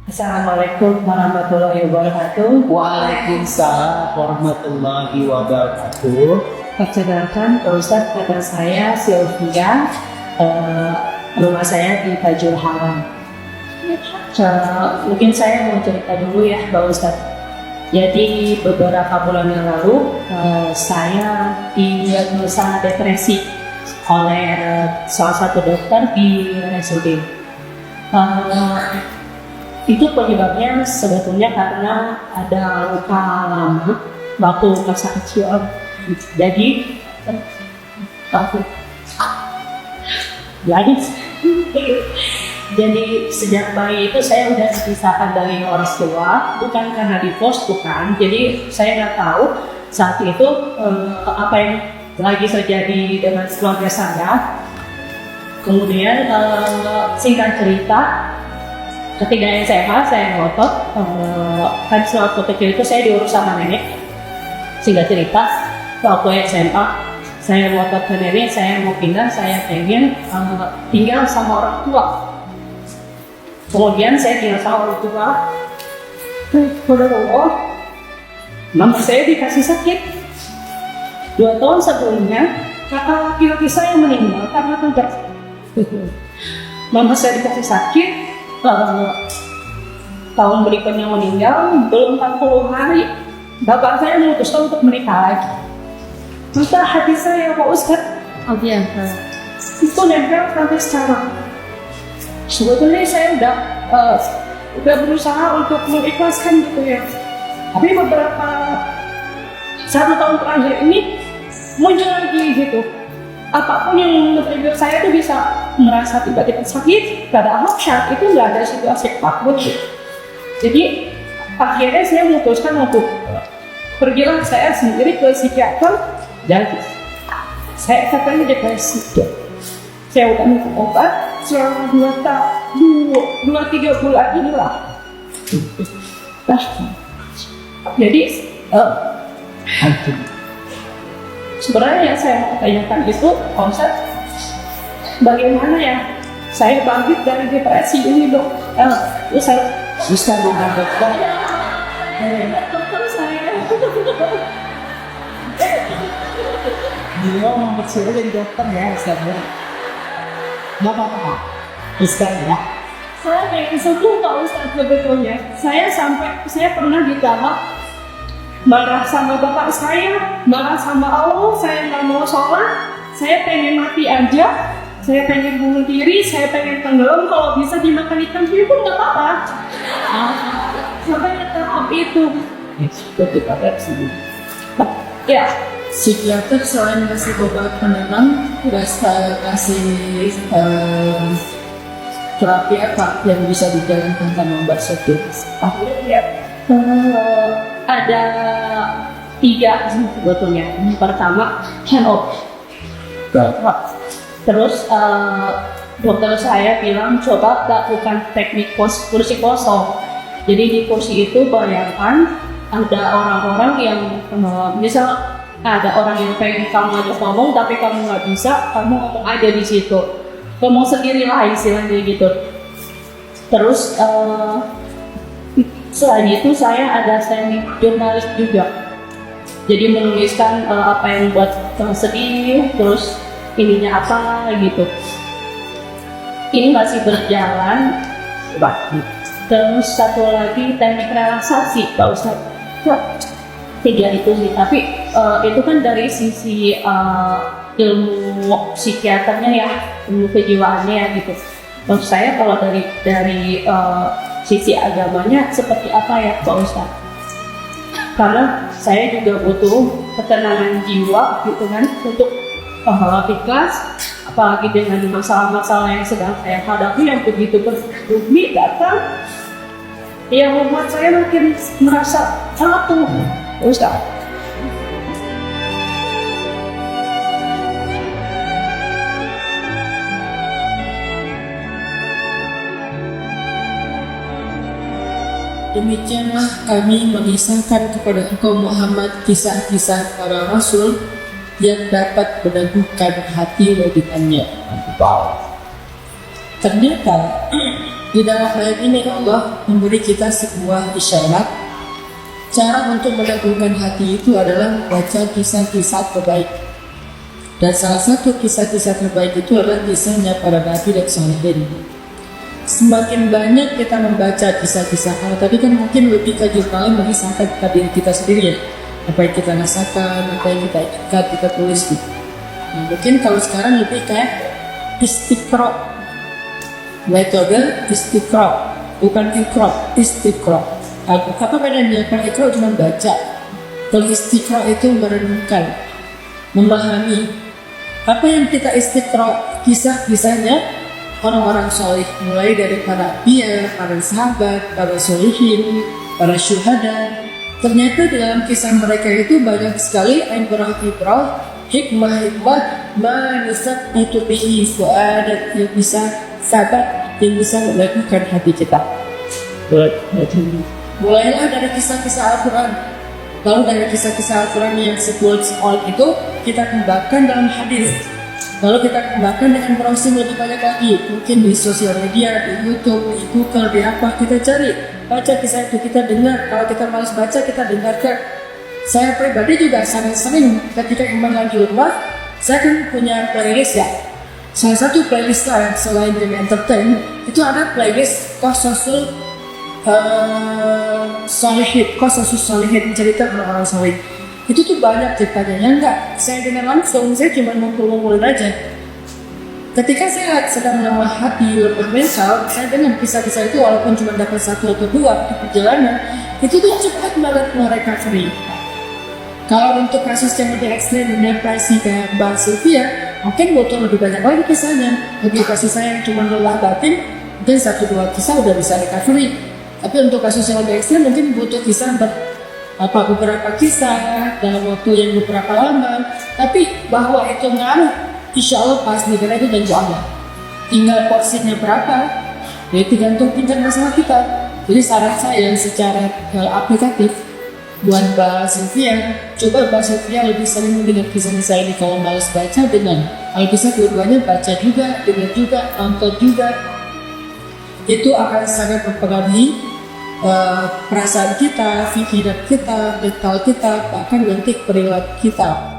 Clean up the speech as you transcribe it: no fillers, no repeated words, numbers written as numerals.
Assalamualaikum warahmatullahi wabarakatuh. Waalaikumsalam warahmatullahi wabarakatuh. Perkenalkan, Ustaz, nama saya Sylvia. Rumah saya di Fajrul Haram. Mungkin saya mau cerita dulu ya, Pak Ustaz. Jadi beberapa bulan yang lalu saya didiagnosa depresi oleh salah satu dokter di RSUD. Itu penyebabnya sebetulnya karena ada luka lama waktu masa kecil. Jadi jadi sejak bayi itu saya udah dipisahkan dari orang tua, bukan karena divorce, bukan. Jadi saya nggak tahu saat itu apa yang lagi terjadi dengan keluarga saya. Kemudian singkat cerita, ketika SMA saya ngotot, kan sewaktu kecil itu saya diurus sama nenek. Singkat cerita, waktu SMA saya ngotot ke nenek, saya mau pindah, saya pengen tinggal sama orang tua. Kemudian saya tinggal sama orang tua. Oh, mama saya dikasih sakit. 2 tahun sebelumnya, kakak laki-laki saya meninggal karena kanker. Mama saya dikasih sakit. Tahun berikutnya meninggal, belum 40 hari bapak saya memutuskan untuk menikah lagi. Maka hati saya, Pak Ustadz, itu nempel sampai sekarang. Sebetulnya saya udah berusaha untuk mengikhlaskan gitu ya, tapi beberapa 1 tahun terakhir ini muncul lagi gitu. Apapun yang men-trigger saya tuh bisa merasa tiba-tiba sakit, padahal saat itu nggak ada situasi takut. Jadi akhirnya saya memutuskan untuk pergilah saya sendiri ke psikiater dan saya katanya depresi. Saya udah minum obat selama 2-3 bulan inilah. Jadi sebenarnya yang saya mau tanyakan itu konsep bagaimana ya saya bangkit dari depresi ini, dok. Bisa bukan dokter? Dokter saya. Dia mau kecil jadi dokter ya, Ustaz ya. Nggak apa-apa, Ustaz ya. Saya pengen sembuh, Pak Ustaz, sebetulnya. Saya pernah di tahap marah sama bapak saya, marah sama Allah, saya nggak mau sholat, saya pengen mati aja, saya pengen bunuh diri, saya pengen tenggelam, kalau bisa dimakan ikan hiu pun nggak apa-apa. Sampai ke tahap itu. Itu kita sih. Ya, Psikiater selain kasih obat penenang, kasih terapi apa yang bisa dijalankan sama Mbak Sophia? aku lihat ada 3 sebetulnya. Yang pertama, hand off. Terus dokter saya bilang coba lakukan teknik kursi kosong. Jadi di kursi itu bayangkan ada orang-orang yang misal ada orang yang pengen kamu ajak ngomong tapi kamu nggak bisa, kamu ngomong aja di situ. Ngomong sendirilah istilahnya gitu. Terus selain itu saya ada teknik jurnalis juga. Jadi menuliskan apa yang buat sedih, terus ininya apa gitu. Ini masih berjalan. Terus satu lagi teknik relaksasi, Pak Ustadz. 3 itu sih, tapi itu kan dari sisi ilmu psikiaternya ya, ilmu kejiwaannya ya gitu. Maksud saya kalau dari sisi agamanya seperti apa ya, Pak Ustadz? Karena saya juga butuh ketenangan jiwa gitu kan untuk ikhlas, apalagi dengan masalah-masalah yang sedang saya hadapi yang begitu bertubi datang yang membuat saya makin merasa jatuh, Ustaz. Demikianlah kami mengisahkan kepada engkau Muhammad kisah-kisah para Rasul yang dapat meneguhkan hati logikanya. Ternyata Di dalam ayat ini Allah memberi kita sebuah isyarat. Cara untuk menegurkan hati itu adalah membaca kisah-kisah terbaik. Dan salah satu kisah-kisah terbaik itu adalah kisahnya para nabi dan salihin. Semakin banyak kita membaca kisah-kisah, kalau tadi kan mungkin lebih ke jurnalnya bagi sampai ke diri kita sendiri ya. Apa yang kita rasakan, apa yang kita ingat, kita tulis gitu. Nah, mungkin kalau sekarang lebih kayak istiqra. Metode istiqra, bukan ikra, istiqra. Apa bedanya? Kalau ikra cuma baca, kalau istiqra itu merenungkan, memahami. Apa yang kita istiqra? Kisah-kisahnya orang-orang soleh, mulai dari para nabi, para sahabat, para solihin, para syuhada. Ternyata di dalam kisah mereka itu banyak sekali ibrah-ibrah, hikmah-hikmah, manisat itu bihi fuadat yang bisa sahabat yang bisa melakukan hati kita. Mulailah dari kisah-kisah Al-Quran. Lalu dari kisah-kisah Al-Quran yang sebuah itu kita kembangkan dalam hadis. Lalu kita kembangkan dengan browsing lebih banyak lagi. Mungkin di sosial media, di YouTube, di Google, di apa kita cari. Baca kisah itu, kita dengar. Kalau kita malas baca, kita dengarkan. Saya pribadi juga sangat sering ketika imam lagi rumah, saya kan punya playlist ya. Salah satu playlist saya selain dari entertain itu ada playlist Qasasul Salihin, cerita orang-orang saleh. Itu tuh banyak ceritanya. Yang enggak saya dengar langsung, saya cuma ngumpul-ngumpulin aja. Ketika saya sedang lemah hati, lemah mental, saya dengar kisah-kisah itu walaupun cuma dapat 1 atau 2 di perjalanan, itu tuh cepat banget merecovery. Kalau untuk kasus yang lebih ekstrem, depresi kayak Mbak Sylvia, mungkin butuh lebih banyak lagi kisahnya. Bagi kasus saya yang cuma lelah batin, mungkin 1-2 kisah udah bisa recovery. Tapi untuk kasus yang lebih ekstrem, mungkin butuh kisah beberapa kisah dalam waktu yang beberapa lama. Tapi bahwa itu ngaruh, insya Allah pasti, karena itu janji Allah. Tinggal porsinya berapa, ya tergantung tingkat masalah kita. Jadi saran saya secara aplikatif, buat Mbak Sylvia, coba Mbak Sylvia lebih sering mendengar kisah-kisah ini. Kalau malas baca, dengan kalau bisa dua-duanya, baca juga, dengar juga, nonton juga. Itu akan sangat mempengaruhi perasaan kita, pikiran kita, mental kita, bahkan nanti perilaku kita.